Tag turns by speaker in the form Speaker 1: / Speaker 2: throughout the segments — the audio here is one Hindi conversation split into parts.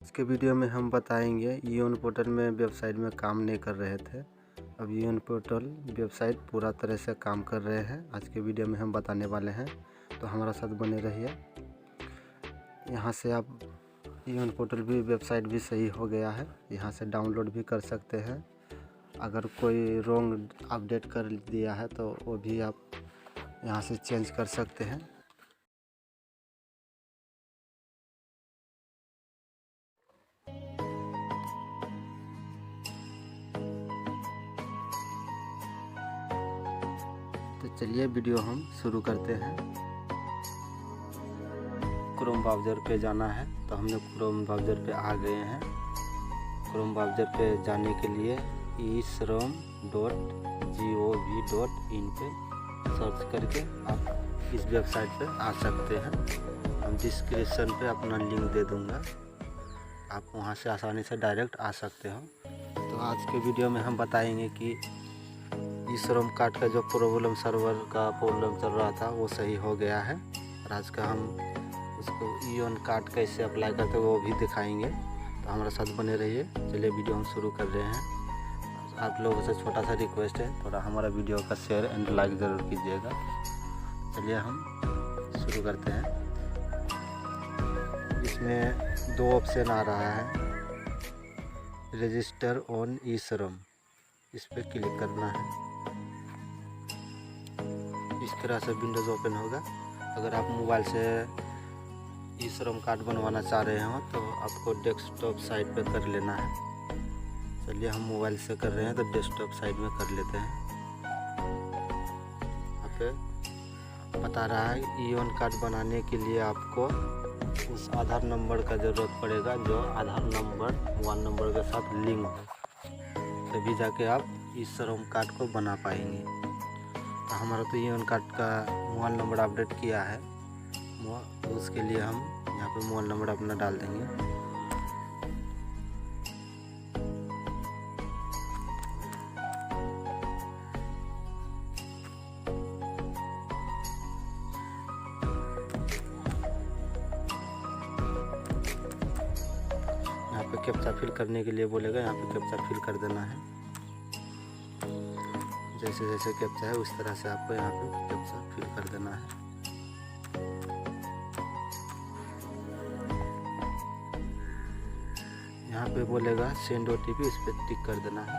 Speaker 1: आज के वीडियो में हम बताएंगे ईओन पोर्टल में वेबसाइट में काम नहीं कर रहे थे, अब ईओन पोर्टल वेबसाइट पूरा तरह से काम कर रहे हैं। आज के वीडियो में हम बताने वाले हैं, तो हमारा साथ बने रहिए। यहाँ से आप ईओन पोर्टल भी वेबसाइट भी सही हो गया है, यहाँ से डाउनलोड भी कर सकते हैं। अगर कोई रॉन्ग अपडेट कर दिया है तो वो भी आप यहाँ से चेंज कर सकते हैं। तो चलिए वीडियो हम शुरू करते हैं। क्रोम ब्राउज़र पे जाना है, तो हमने क्रोम ब्राउज़र पे आ गए हैं। क्रोम ब्राउज़र पे जाने के लिए e.shram.gov.in पे सर्च करके आप इस वेबसाइट पे आ सकते हैं। हम डिस्क्रिप्शन पे अपना लिंक दे दूंगा, आप वहां से आसानी से डायरेक्ट आ सकते हो। तो आज के वीडियो में हम बताएंगे कि E.shram कार्ड का जो प्रॉब्लम, सर्वर का प्रॉब्लम चल रहा था, वो सही हो गया है। और आज का हम उसको ईओन कार्ड कैसे अप्लाई करते हैं वो भी दिखाएंगे, तो हमारे साथ बने रहिए। चलिए वीडियो हम शुरू कर रहे हैं। आप लोगों से छोटा सा रिक्वेस्ट है, थोड़ा हमारा वीडियो का शेयर एंड लाइक ज़रूर कीजिएगा। चलिए हम शुरू करते हैं। इसमें दो ऑप्शन आ रहा है, रजिस्टर ऑन E.shram, इस पर क्लिक करना है। इस तरह से विंडोज़ ओपन होगा। अगर आप मोबाइल से E.shram कार्ड बनवाना चाह रहे हो तो आपको डेस्कटॉप साइट पे कर लेना है। चलिए हम मोबाइल से कर रहे हैं तो डेस्कटॉप साइट में कर लेते हैं। यहाँ पे बता रहा है ईओन कार्ड बनाने के लिए आपको उस आधार नंबर का ज़रूरत पड़ेगा जो आधार नंबर मोबाइल नंबर के साथ लिंक हो, तभी जाके आप E.shram कार्ड को बना पाएंगे। तो हमारा तो ईओन कार्ड का मोबाइल नंबर अपडेट किया है, तो उसके लिए हम यहाँ पे मोबाइल नंबर अपना डाल देंगे। यहाँ पे कैप्चा फिल करने के लिए बोलेगा, यहाँ पे कैप्चा फिल कर देना है। जैसे जैसे कैप्चा है उस तरह से आपको यहाँ पे कैप्चा फिल कर देना है। यहाँ पे बोलेगा सेंड OTP, इस पर टिक कर देना है।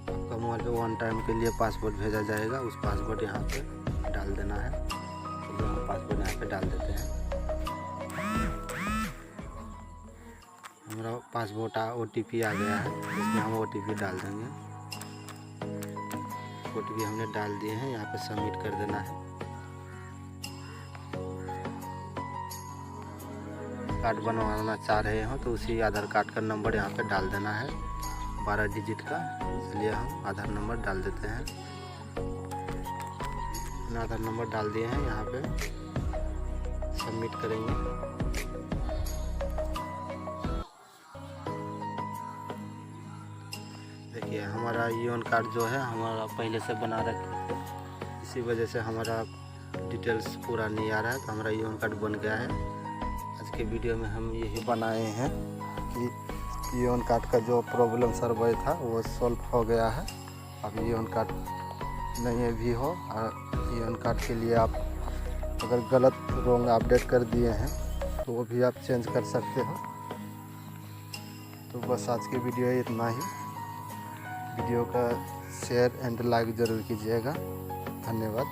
Speaker 1: आपका मोबाइल पे 1 टाइम के लिए पासवर्ड भेजा जाएगा, उस पासवर्ड यहाँ पे डाल देना है। तो हम पासवर्ड यहाँ पे डाल देते हैं। हमारा पासवर्ड OTP आ गया है, इसमें हम OTP डाल देंगे। OTP हमने डाल दिए हैं, यहाँ पे सबमिट कर देना है। कार्ड बनवाना चाह रहे हो तो उसी आधार कार्ड का नंबर यहाँ पे डाल देना है, 12 डिजिट का। इसलिए हम आधार नंबर डाल देते हैं। अपना आधार नंबर डाल दिए हैं, यहाँ पे सबमिट करेंगे। देखिए हमारा ईओन कार्ड जो है हमारा पहले से बना रखे थे, इसी वजह से हमारा डिटेल्स पूरा नहीं आ रहा है, तो हमारा ईओन कार्ड बन गया है। आज के वीडियो में हम यही बनाए हैं कि ईओन कार्ड का जो प्रॉब्लम सर्वर था वो सॉल्व हो गया है। अब ईओन कार्ड नहीं भी हो, और ईओन कार्ड के लिए आप अगर गलत रॉन्ग अपडेट कर दिए हैं तो वो भी आप चेंज कर सकते हो। तो बस आज की वीडियो इतना ही। वीडियो का शेयर एंड लाइक ज़रूर कीजिएगा। धन्यवाद।